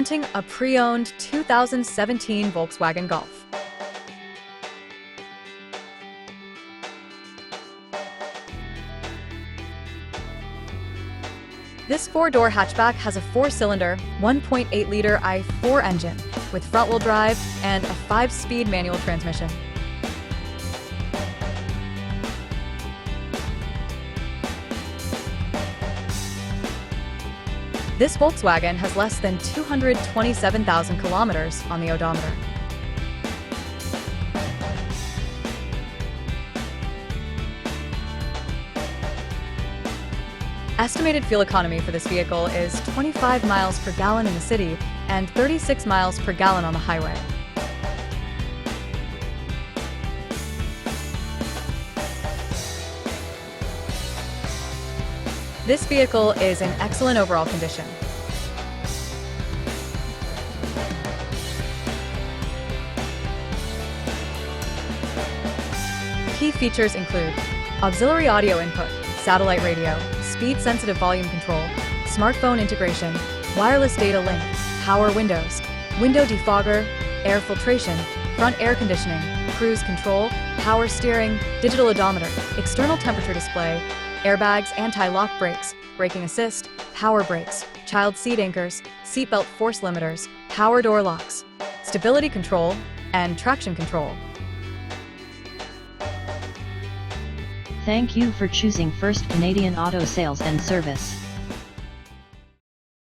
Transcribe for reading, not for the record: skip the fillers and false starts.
Presenting a pre-owned 2017 Volkswagen Golf. This four-door hatchback has a four-cylinder, 1.8-liter i4 engine with front-wheel drive and a 5-speed manual transmission. This Volkswagen has less than 227,000 kilometers on the odometer. Estimated fuel economy for this vehicle is 25 miles per gallon in the city and 36 miles per gallon on the highway. This vehicle is in excellent overall condition. Key features include auxiliary audio input, satellite radio, speed-sensitive volume control, smartphone integration, wireless data link, power windows, window defogger, air filtration, front air conditioning, cruise control, power steering, digital odometer, external temperature display, airbags, anti-lock brakes, braking assist, power brakes, child seat anchors, seatbelt force limiters, power door locks, stability control, and traction control. Thank you for choosing First Canadian Auto Sales and Service.